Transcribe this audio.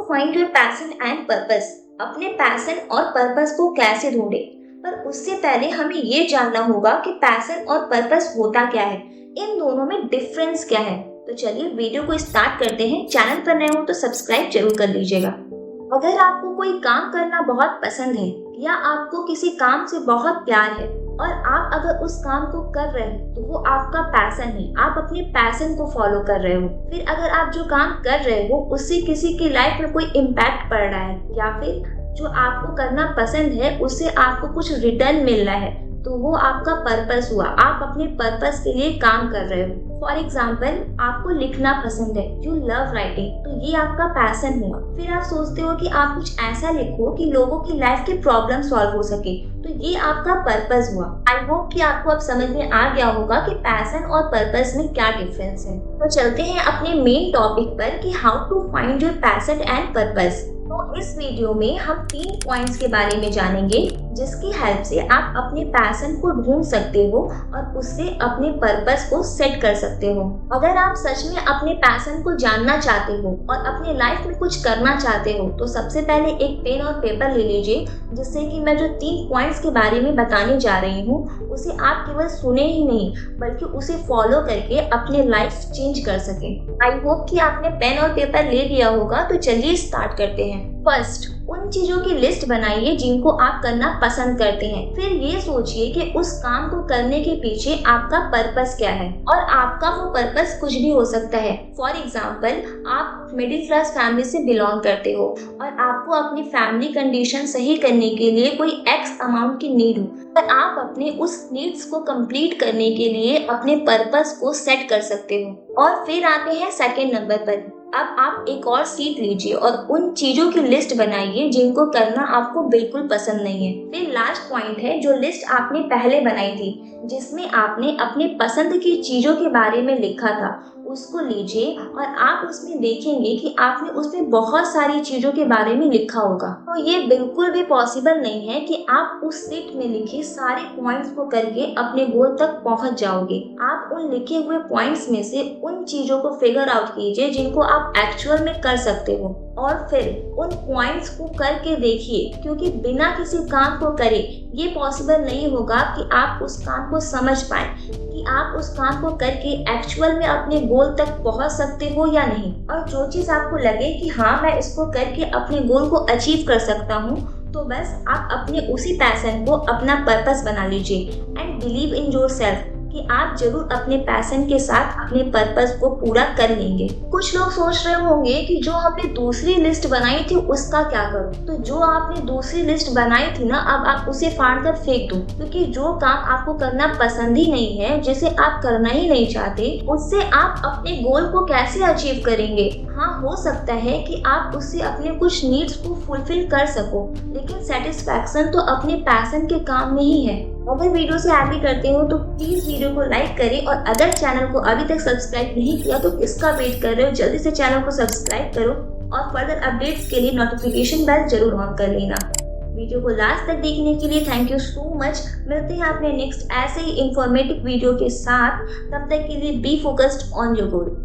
Find your passion and purpose. अपने passion और purpose को कैसे ढूंढे, पर उससे पहले हमें ये जानना होगा कि पैशन और पर्पस होता क्या है, इन दोनों में डिफरेंस क्या है। तो चलिए वीडियो को स्टार्ट करते हैं। चैनल पर नए हो तो सब्सक्राइब जरूर कर लीजिएगा। अगर आपको कोई काम करना बहुत पसंद है या आपको किसी काम से बहुत प्यार है और आप अगर उस काम को कर रहे हो तो वो आपका पैशन है, आप अपने पैशन को फॉलो कर रहे हो। फिर अगर आप जो काम कर रहे हो उससे किसी की लाइफ में कोई इम्पैक्ट पड़ रहा है या फिर जो आपको करना पसंद है उससे आपको कुछ रिटर्न मिल रहा है, तो वो आपका पर्पस हुआ। आप अपने पर्पस के लिए काम कर रहे हो। फॉर एग्जाम्पल, आपको लिखना पसंद है, यू लव राइटिंग, तो ये आपका पैशन हुआ। फिर आप सोचते हो कि आप कुछ ऐसा लिखो कि लोगों की लाइफ के प्रॉब्लम सॉल्व हो सके, तो ये आपका पर्पस हुआ। आई होप कि आपको अब समझ में आ गया होगा कि पैशन और पर्पस में क्या डिफरेंस है। तो चलते हैं अपने मेन टॉपिक पर कि how to find your passion and purpose. तो इस वीडियो में हम 3 पॉइंट्स के बारे में जानेंगे जिसकी हेल्प से आप अपने पैशन को ढूंढ सकते हो और उससे अपने पर्पस को सेट कर सकते हो। अगर आप सच में अपने पैशन को जानना चाहते हो और अपने लाइफ में कुछ करना चाहते हो तो सबसे पहले एक पेन और पेपर ले लीजिए, जिससे कि मैं जो 3 पॉइंट्स के बारे में बताने जा रही हूँ उसे आप केवल सुने ही नहीं बल्कि उसे फॉलो करके अपने लाइफ चेंज कर सके। आई होप कि आपने पेन और पेपर ले लिया होगा। तो चलिए स्टार्ट करते हैं। फर्स्ट, उन चीजों की लिस्ट बनाइए जिनको आप करना पसंद करते हैं। फिर ये सोचिए कि उस काम को करने के पीछे आपका पर्पस क्या है, और आपका वो पर्पस कुछ भी हो सकता है। फॉर एग्जाम्पल, आप मिडिल क्लास फैमिली से बिलोंग करते हो और आपको अपनी फैमिली कंडीशन सही करने के लिए कोई एक्स अमाउंट की नीड हो, पर आप अपने उस नीड्स को कंप्लीट करने के लिए अपने पर्पस को सेट कर सकते हो। और फिर आते हैं सेकेंड नंबर पर। अब आप एक और सीट लीजिए और उन चीजों की लिस्ट बनाइए जिनको करना आपको बिल्कुल पसंद नहीं है। फिर लास्ट पॉइंट है जो लिस्ट आपने पहले बनाई थी, जिसमें आपने अपने पसंद की चीजों के बारे में लिखा था, उसको लीजिए और आप उसमें देखेंगे कि आपने उसमें बहुत सारी चीजों के बारे में लिखा होगा। तो ये बिल्कुल भी पॉसिबल नहीं है कि आप उस सीट में लिखे सारे पॉइंट्स को करके अपने गोल तक पहुंच जाओगे। आप उन लिखे हुए पॉइंट्स में से उन चीजों को फिगर आउट कीजिए जिनको आप एक्चुअल में कर सकते हो और फिर उन पॉइंट्स को करके देखिए, क्योंकि बिना किसी काम को करे ये पॉसिबल नहीं होगा कि आप उस काम को समझ पाए कि आप उस काम को करके एक्चुअल में अपने गोल तक पहुंच सकते हो या नहीं। और जो चीज आपको लगे कि हाँ मैं इसको करके अपने गोल को अचीव कर सकता हूँ, तो बस आप अपने उसी पैशन को अपना पर्पस बना लीजिए एंड बिलीव इन योरसेल्फ कि आप जरूर अपने पैशन के साथ अपने पर्पस को पूरा कर लेंगे। कुछ लोग सोच रहे होंगे कि जो हमने दूसरी लिस्ट बनाई थी उसका क्या करूं? तो जो आपने दूसरी लिस्ट बनाई थी ना, अब आप उसे फाड़ कर फेंक दो, क्योंकि जो काम आपको करना पसंद ही नहीं है, जिसे आप करना ही नहीं चाहते, उससे आप अपने गोल को कैसे अचीव करेंगे? हाँ, हो सकता है कि आप उससे अपने कुछ नीड्स को फुलफिल कर सको, लेकिन सेटिस्फैक्शन तो अपने पैशन के काम में ही है। अगर वीडियो से एग्री करते हो तो प्लीज वीडियो को लाइक करें, और अगर चैनल को अभी तक सब्सक्राइब नहीं किया तो किसका वेट कर रहे हो, जल्दी से चैनल को सब्सक्राइब करो और फर्दर अपडेट्स के लिए नोटिफिकेशन बेल जरूर ऑन कर लेना। वीडियो को लास्ट तक देखने के लिए थैंक यू सो मच। मिलते हैं अपने नेक्स्ट ऐसे ही इंफॉर्मेटिव वीडियो के साथ। तब तक के लिए be focused on your goal.